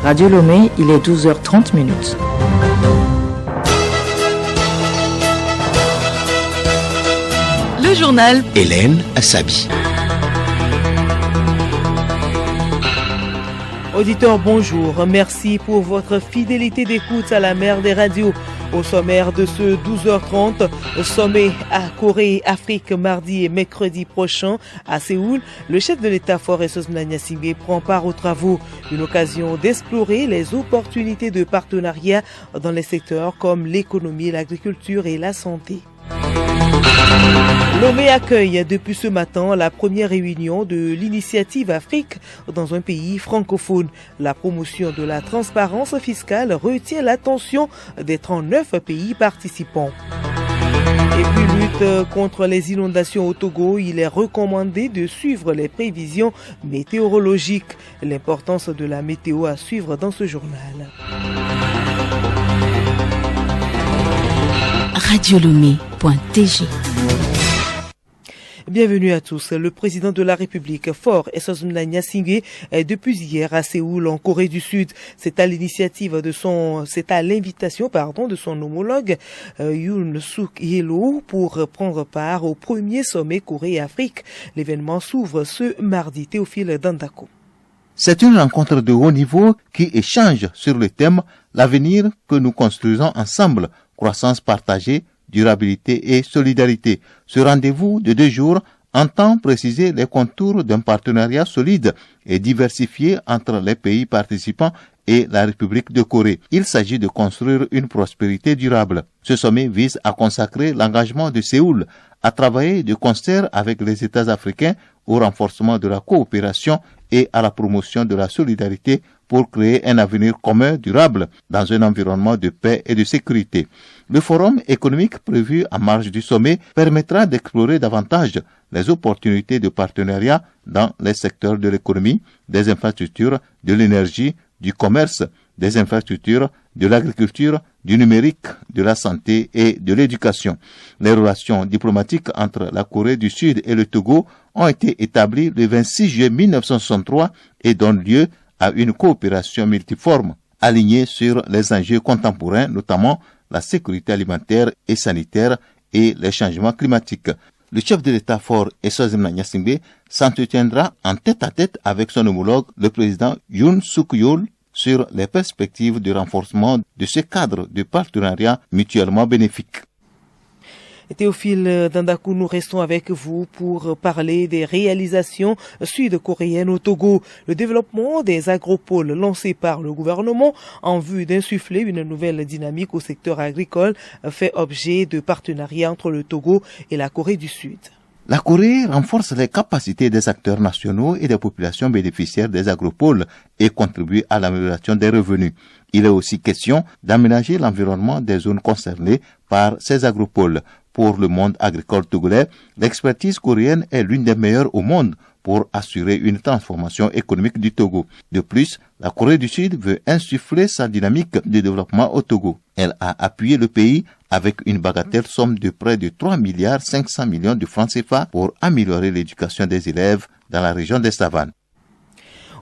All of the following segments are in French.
Radio Lomé, il est 12h30 minutes. Le journal Hélène Assabi. Auditeurs, bonjour. Merci pour votre fidélité d'écoute à la mer des radios. Au sommaire de ce 12h30, sommet à Corée-Afrique mardi et mercredi prochain à Séoul, le chef de l'État Faure Essozimna Gnassingbé prend part aux travaux. Une occasion d'explorer les opportunités de partenariat dans les secteurs comme l'économie, l'agriculture et la santé. Lomé accueille depuis ce matin la première réunion de l'Initiative Afrique dans un pays francophone. La promotion de la transparence fiscale retient l'attention des 39 pays participants. Et puis lutte contre les inondations au Togo, il est recommandé de suivre les prévisions météorologiques. L'importance de la météo à suivre dans ce journal. radiolomé.tg. Bienvenue à tous. Le président de la République, Faure Essozimna Gnassingbé, est depuis hier à Séoul, en Corée du Sud. C'est à l'invitation de son homologue, Yoon Suk-yeol, pour prendre part au premier sommet Corée-Afrique. L'événement s'ouvre ce mardi. Théophile Dandako. C'est une rencontre de haut niveau qui échange sur le thème « L'avenir que nous construisons ensemble, croissance partagée, durabilité et solidarité ». Ce rendez-vous de 2 jours entend préciser les contours d'un partenariat solide et diversifié entre les pays participants et la République de Corée. Il s'agit de construire une prospérité durable. Ce sommet vise à consacrer l'engagement de Séoul à travailler de concert avec les États africains au renforcement de la coopération et à la promotion de la solidarité pour créer un avenir commun durable dans un environnement de paix et de sécurité. Le forum économique prévu en marge du sommet permettra d'explorer davantage les opportunités de partenariat dans les secteurs de l'économie, des infrastructures, de l'énergie, du commerce, des infrastructures, de l'agriculture, du numérique, de la santé et de l'éducation. Les relations diplomatiques entre la Corée du Sud et le Togo ont été établies le 26 juillet 1963 et donnent lieu à une coopération multiforme, alignée sur les enjeux contemporains, notamment la sécurité alimentaire et sanitaire et les changements climatiques. Le chef de l'État Faure Essozimna Gnassingbé s'entretiendra en tête-à-tête avec son homologue, le président Yoon Suk-yeol, sur les perspectives de renforcement de ce cadre de partenariat mutuellement bénéfique. Théophile Dandakou, nous restons avec vous pour parler des réalisations sud-coréennes au Togo. Le développement des agropoles lancés par le gouvernement en vue d'insuffler une nouvelle dynamique au secteur agricole fait objet de partenariats entre le Togo et la Corée du Sud. La Corée renforce les capacités des acteurs nationaux et des populations bénéficiaires des agropoles et contribue à l'amélioration des revenus. Il est aussi question d'aménager l'environnement des zones concernées par ces agropoles. Pour le monde agricole togolais, l'expertise coréenne est l'une des meilleures au monde pour assurer une transformation économique du Togo. De plus, la Corée du Sud veut insuffler sa dynamique de développement au Togo. Elle a appuyé le pays avec une bagatelle somme de près de 3,5 milliards de francs CFA pour améliorer l'éducation des élèves dans la région des savanes.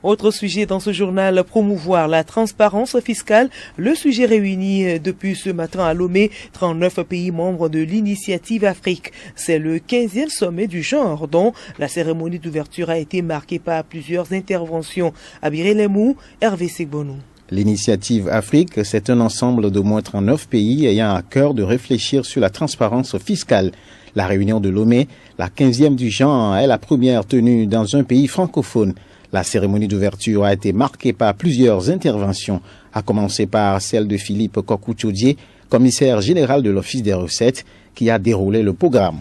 Autre sujet dans ce journal, promouvoir la transparence fiscale. Le sujet réunit depuis ce matin à Lomé 39 pays membres de l'Initiative Afrique. C'est le 15e sommet du genre dont la cérémonie d'ouverture a été marquée par plusieurs interventions. Abiré Lemou, Hervé Sigbonou. L'Initiative Afrique, c'est un ensemble d'au moins 39 pays ayant à cœur de réfléchir sur la transparence fiscale. La réunion de Lomé, la 15e du genre, est la première tenue dans un pays francophone. La cérémonie d'ouverture a été marquée par plusieurs interventions, à commencer par celle de Philippe Kokou-Tchodier, commissaire général de l'Office des recettes, qui a déroulé le programme.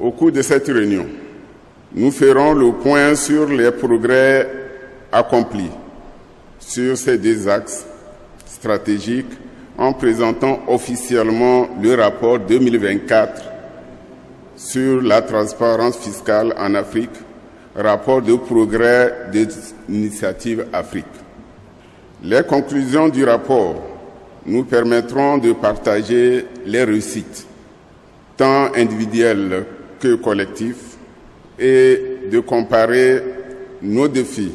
Au cours de cette réunion, nous ferons le point sur les progrès accomplis sur ces 2 axes stratégiques en présentant officiellement le rapport 2024 sur la transparence fiscale en Afrique, rapport de progrès de l'Initiative Afrique. Les conclusions du rapport nous permettront de partager les réussites, tant individuelles que collectives, et de comparer nos défis.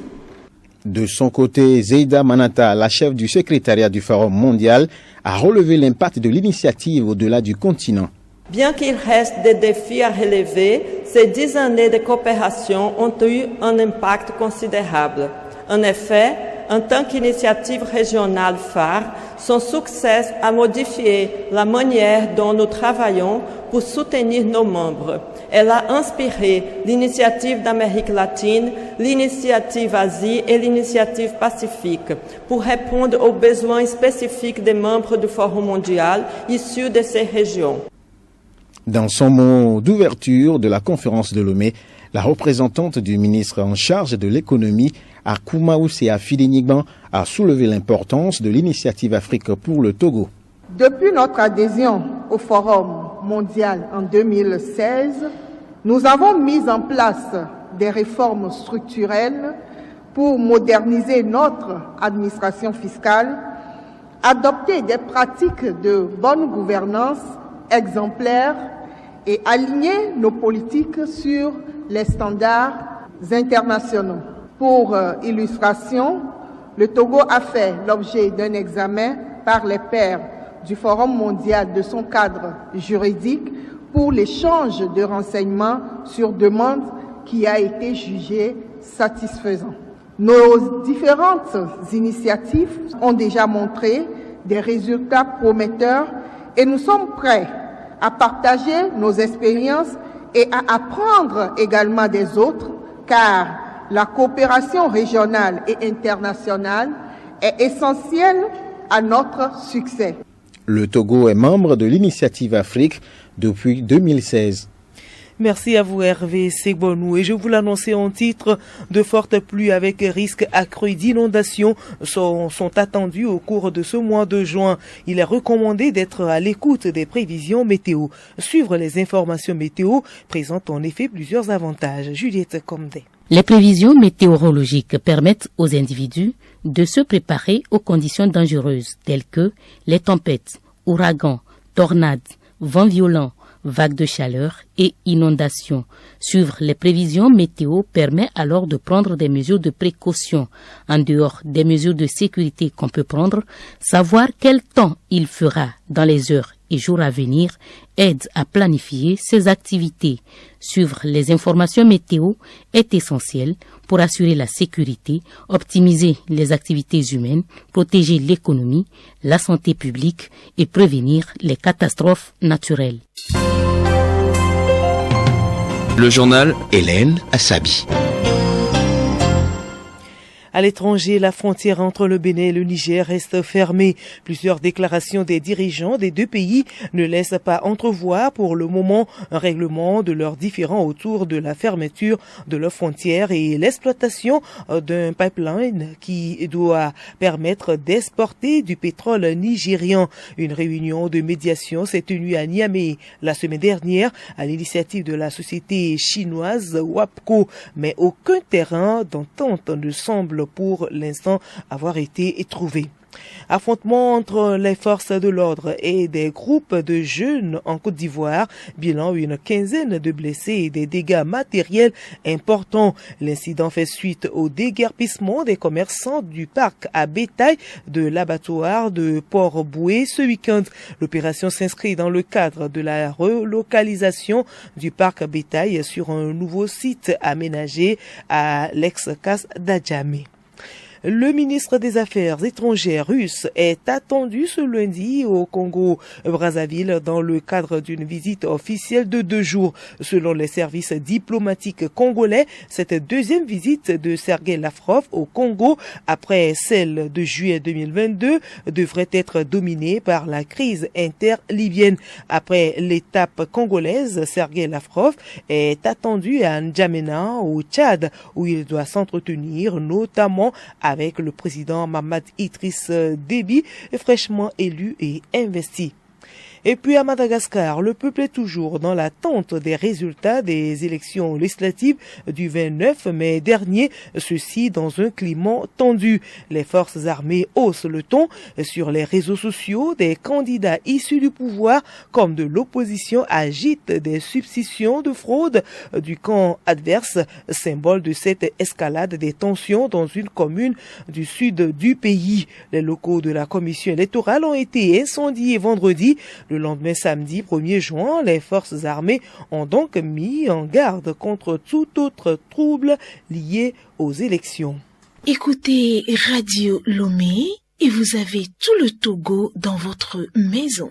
De son côté, Zeida Manata, la chef du secrétariat du Forum mondial, a relevé l'impact de l'initiative au-delà du continent. Bien qu'il reste des défis à relever, ces 10 années de coopération ont eu un impact considérable. En effet, en tant qu'initiative régionale phare, son succès a modifié la manière dont nous travaillons pour soutenir nos membres. Elle a inspiré l'initiative d'Amérique latine, l'initiative Asie et l'initiative Pacifique pour répondre aux besoins spécifiques des membres du Forum mondial issus de ces régions. Dans son mot d'ouverture de la conférence de Lomé, la représentante du ministre en charge de l'économie, Akuma Oussea Fidenigban, a soulevé l'importance de l'initiative Afrique pour le Togo. Depuis notre adhésion au Forum mondial en 2016, nous avons mis en place des réformes structurelles pour moderniser notre administration fiscale, adopter des pratiques de bonne gouvernance exemplaires et aligner nos politiques sur les standards internationaux. Pour illustration, le Togo a fait l'objet d'un examen par les pairs du Forum mondial de son cadre juridique pour l'échange de renseignements sur demande qui a été jugé satisfaisant. Nos différentes initiatives ont déjà montré des résultats prometteurs et nous sommes prêts à partager nos expériences et à apprendre également des autres, car la coopération régionale et internationale est essentielle à notre succès. Le Togo est membre de l'initiative Afrique depuis 2016. Merci à vous Hervé Segbonou. Et je vous l'annonçais en titre, de fortes pluies avec risque accru d'inondation sont attendues au cours de ce mois de juin. Il est recommandé d'être à l'écoute des prévisions météo. Suivre les informations météo présente en effet plusieurs avantages. Juliette Comdé. Les prévisions météorologiques permettent aux individus de se préparer aux conditions dangereuses telles que les tempêtes, ouragans, tornades, vents violents, vagues de chaleur et inondations. Suivre les prévisions météo permet alors de prendre des mesures de précaution. En dehors des mesures de sécurité qu'on peut prendre, savoir quel temps il fera dans les heures et jours à venir aide à planifier ses activités. Suivre les informations météo est essentiel pour assurer la sécurité, optimiser les activités humaines, protéger l'économie, la santé publique et prévenir les catastrophes naturelles. Le journal Hélène Assabi. À l'étranger, la frontière entre le Bénin et le Niger reste fermée. Plusieurs déclarations des dirigeants des deux pays ne laissent pas entrevoir pour le moment un règlement de leurs différends autour de la fermeture de leurs frontières et l'exploitation d'un pipeline qui doit permettre d'exporter du pétrole nigérian. Une réunion de médiation s'est tenue à Niamey la semaine dernière à l'initiative de la société chinoise WAPCO, mais aucun terrain d'entente ne semble pour l'instant avoir été trouvé. Affrontement entre les forces de l'ordre et des groupes de jeunes en Côte d'Ivoire, bilan une quinzaine de blessés et des dégâts matériels importants. L'incident fait suite au déguerpissement des commerçants du parc à bétail de l'abattoir de Port-Boué ce week-end. L'opération s'inscrit dans le cadre de la relocalisation du parc à bétail sur un nouveau site aménagé à l'ex-casse d'Adjamé. Le ministre des Affaires étrangères russe est attendu ce lundi au Congo-Brazzaville dans le cadre d'une visite officielle de 2 jours. Selon les services diplomatiques congolais, cette deuxième visite de Sergueï Lavrov au Congo, après celle de juillet 2022, devrait être dominée par la crise inter-libyenne. Après l'étape congolaise, Sergueï Lavrov est attendu à N'Djamena, au Tchad, où il doit s'entretenir notamment avec le président Mahamat Idriss Déby, fraîchement élu et investi. Et puis à Madagascar, le peuple est toujours dans l'attente des résultats des élections législatives du 29 mai dernier, ceci dans un climat tendu. Les forces armées haussent le ton sur les réseaux sociaux. Des candidats issus du pouvoir comme de l'opposition agitent des suspicions de fraude du camp adverse, symbole de cette escalade des tensions dans une commune du sud du pays. Les locaux de la commission électorale ont été incendiés vendredi. Le lendemain, samedi 1er juin, les forces armées ont donc mis en garde contre tout autre trouble lié aux élections. Écoutez Radio Lomé et vous avez tout le Togo dans votre maison.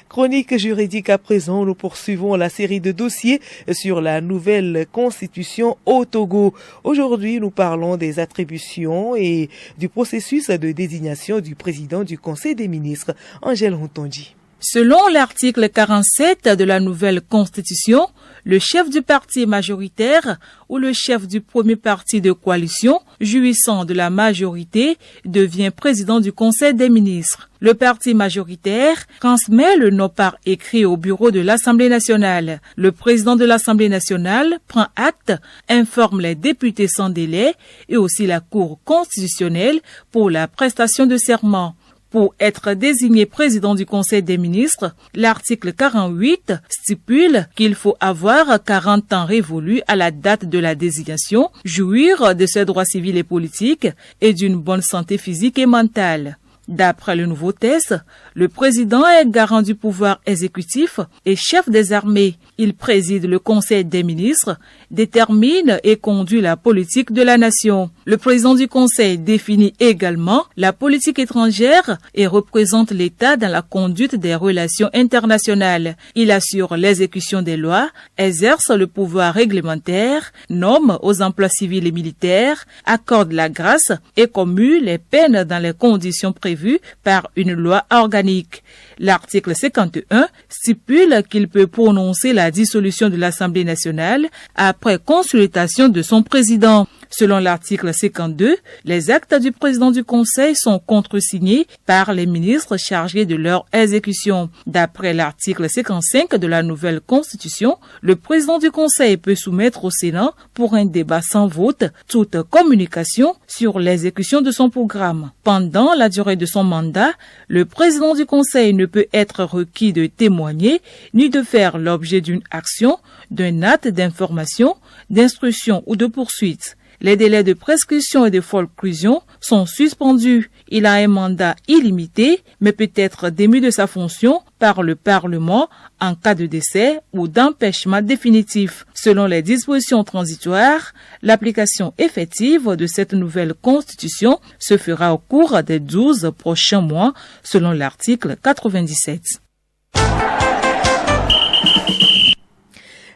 Chronique juridique à présent, nous poursuivons la série de dossiers sur la nouvelle constitution au Togo. Aujourd'hui, nous parlons des attributions et du processus de désignation du président du Conseil des ministres, Angèle Routondi. Selon l'article 47 de la nouvelle constitution, le chef du parti majoritaire ou le chef du premier parti de coalition jouissant de la majorité devient président du Conseil des ministres. Le parti majoritaire transmet le nom par écrit au bureau de l'Assemblée nationale. Le président de l'Assemblée nationale prend acte, informe les députés sans délai et aussi la Cour constitutionnelle pour la prestation de serment. Pour être désigné président du Conseil des ministres, l'article 48 stipule qu'il faut avoir 40 ans révolus à la date de la désignation, jouir de ses droits civils et politiques et d'une bonne santé physique et mentale. D'après le nouveau texte, le président est garant du pouvoir exécutif et chef des armées. Il préside le Conseil des ministres, détermine et conduit la politique de la nation. Le président du Conseil définit également la politique étrangère et représente l'État dans la conduite des relations internationales. Il assure l'exécution des lois, exerce le pouvoir réglementaire, nomme aux emplois civils et militaires, accorde la grâce et commue les peines dans les conditions prévues par une loi organique. L'article 51 stipule qu'il peut prononcer la dissolution de l'Assemblée nationale après consultation de son président. Selon l'article 52, les actes du président du Conseil sont contresignés par les ministres chargés de leur exécution. D'après l'article 55 de la nouvelle Constitution, le président du Conseil peut soumettre au Sénat pour un débat sans vote toute communication sur l'exécution de son programme. Pendant la durée de son mandat, le président du Conseil ne peut être requis de témoigner ni de faire l'objet d'une action, d'un acte d'information, d'instruction ou de poursuite. Les délais de prescription et de forclusion sont suspendus. Il a un mandat illimité, mais peut être démis de sa fonction par le Parlement en cas de décès ou d'empêchement définitif. Selon les dispositions transitoires, l'application effective de cette nouvelle constitution se fera au cours des 12 prochains mois, selon l'article 97.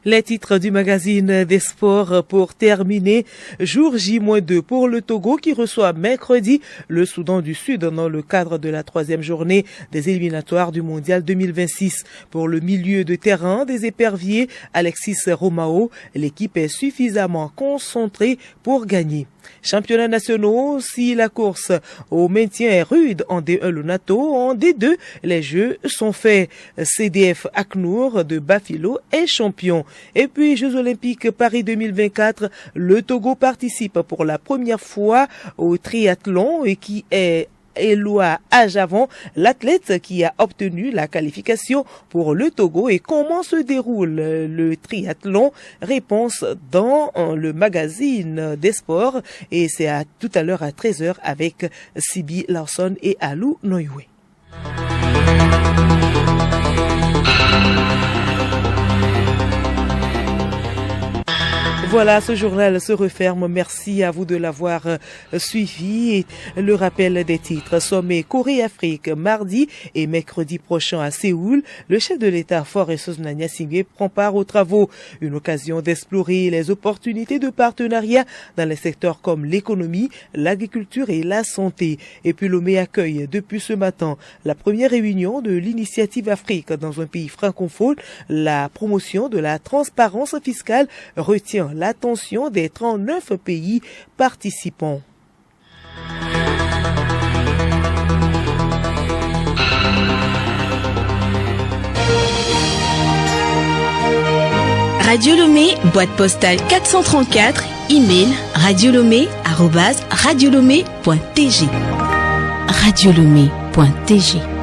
Les titres du magazine des sports pour terminer. Jour J-2 pour le Togo qui reçoit mercredi le Soudan du Sud dans le cadre de la 3e journée des éliminatoires du Mondial 2026. Pour le milieu de terrain des éperviers, Alexis Romao, l'équipe est suffisamment concentrée pour gagner. Championnats nationaux, si la course au maintien est rude en D1 Lunato, en D2, les jeux sont faits. CDF Aknour de Bafilo est champion. Et puis, Jeux Olympiques Paris 2024, le Togo participe pour la première fois au triathlon et qui est Eloa Ajavon, l'athlète qui a obtenu la qualification pour le Togo. Et comment se déroule le triathlon? Réponse dans le magazine des sports. Et c'est tout à l'heure à 13h avec Sibi Larson et Alou Noyoué. Voilà, ce journal se referme. Merci à vous de l'avoir suivi. Et le rappel des titres. Sommet Corée-Afrique mardi et mercredi prochain à Séoul. Le chef de l'État, Faure Sosna-Gnassingbé, prend part aux travaux. Une occasion d'explorer les opportunités de partenariat dans les secteurs comme l'économie, l'agriculture et la santé. Et puis Lomé accueille depuis ce matin la première réunion de l'Initiative Afrique dans un pays francophone. La promotion de la transparence fiscale retient l'attention des 39 pays participants. Radio Lomé, boîte postale 434, email radiolomé@radiolomé.tg. radiolomé.tg